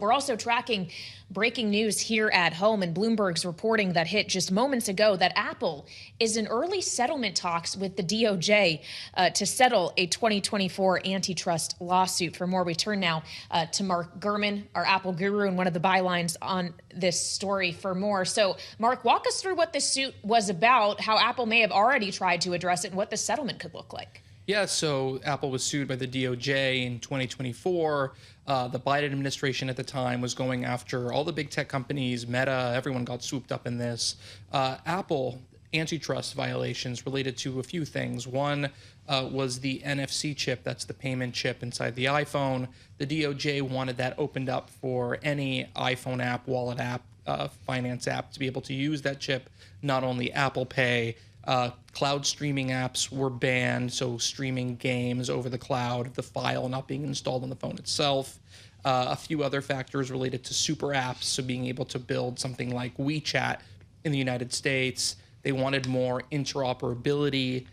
We're also tracking breaking news here at home, and Bloomberg's reporting that hit just moments ago that Apple is in early settlement talks with the DOJ to settle a 2024 antitrust lawsuit. For more, we turn now to Mark Gurman, our Apple guru, and one of the bylines on this story for more. So, Mark, walk us through what this suit was about, how Apple may have already tried to address it, and what the settlement could look like. Yeah, so Apple was sued by the DOJ in 2024. The Biden administration at the time was going after all the big tech companies, Meta, everyone got swooped up in this. Apple antitrust violations related to a few things. One was the NFC chip, that's the payment chip inside the iPhone. The DOJ wanted that opened up for any iPhone app, wallet app, finance app to be able to use that chip, not only Apple Pay. Cloud streaming apps were banned, so streaming games over the cloud, the file not being installed on the phone itself. A few other factors related to super apps, so being able to build something like WeChat in the United States. They wanted more interoperability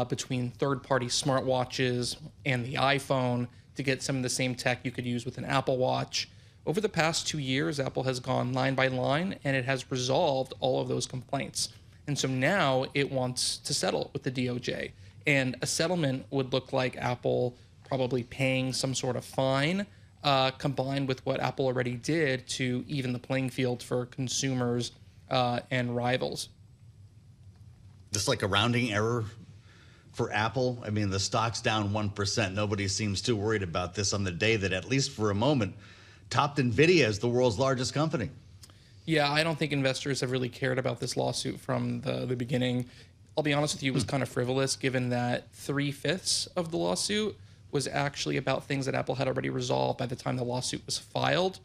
between third-party smartwatches and the iPhone to get some of the same tech you could use with an Apple Watch. Over the past 2 years, Apple has gone line by line, and it has resolved all of those complaints. And so now it wants to settle with the DOJ. And a settlement would look like Apple probably paying some sort of fine, combined with what Apple already did to even the playing field for consumers and rivals. Just like a rounding error for Apple. I mean, the stock's down 1%. Nobody seems too worried about this on the day that, at least for a moment, topped NVIDIA as the world's largest company. Yeah, I don't think investors have really cared about this lawsuit from the beginning. I'll be honest with you, it was kind of frivolous, given that 3/5 of the lawsuit was actually about things that Apple had already resolved by the time the lawsuit was filed.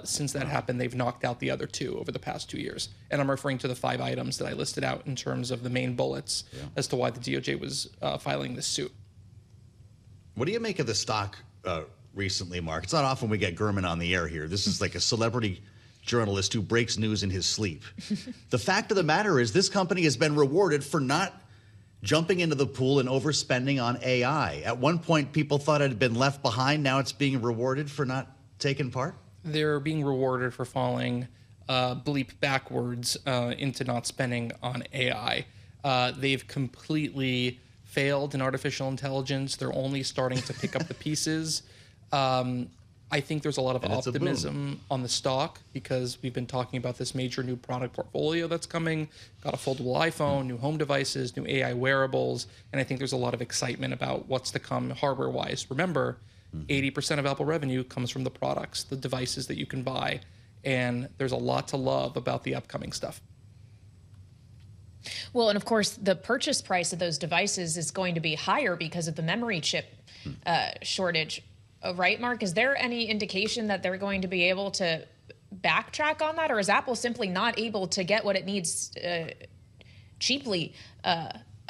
Since that happened, they've knocked out the other 2 over the past 2 years. And I'm referring to the 5 items that I listed out in terms of the main bullets as to why the DOJ was filing this suit. What do you make of the stock recently, Mark? It's not often we get Gurman on the air here. This is like a celebrity journalist who breaks news in his sleep. The fact of the matter is this company has been rewarded for not jumping into the pool and overspending on AI. At one point, people thought it had been left behind. Now it's being rewarded for not taking part? They're being rewarded for falling bleep backwards into not spending on AI. They've completely failed in artificial intelligence. They're only starting to pick up the pieces. I think there's a lot of optimism on the stock because we've been talking about this major new product portfolio that's coming. Got a foldable iPhone, new home devices, new AI wearables, and I think there's a lot of excitement about what's to come hardware-wise. Remember, 80% of Apple revenue comes from the products, the devices that you can buy, and there's a lot to love about the upcoming stuff. Well, and of course, the purchase price of those devices is going to be higher because of the memory chip shortage. Right, Mark? Is there any indication that they're going to be able to backtrack on that, or is Apple simply not able to get what it needs cheaply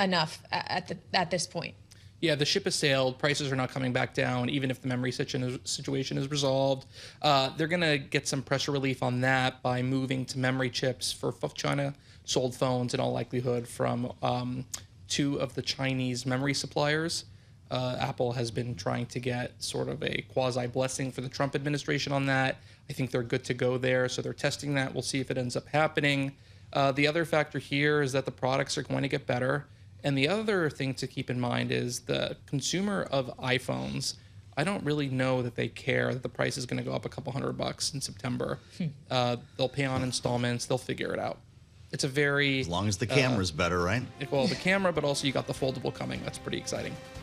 enough at this point? Yeah, the ship has sailed. Prices are not coming back down, even if the memory situation is resolved. They're going to get some pressure relief on that by moving to memory chips for China-sold phones in all likelihood from 2 of the Chinese memory suppliers. Apple has been trying to get sort of a quasi-blessing for the Trump administration on that. I think they're good to go there, so they're testing that. We'll see if it ends up happening. The other factor here is that the products are going to get better. And the other thing to keep in mind is the consumer of iPhones, I don't really know that they care that the price is going to go up a couple $100 in September. They'll pay on installments. They'll figure it out. It's a very... As long as the camera's better, right? Well, the camera, but also you got the foldable coming. That's pretty exciting.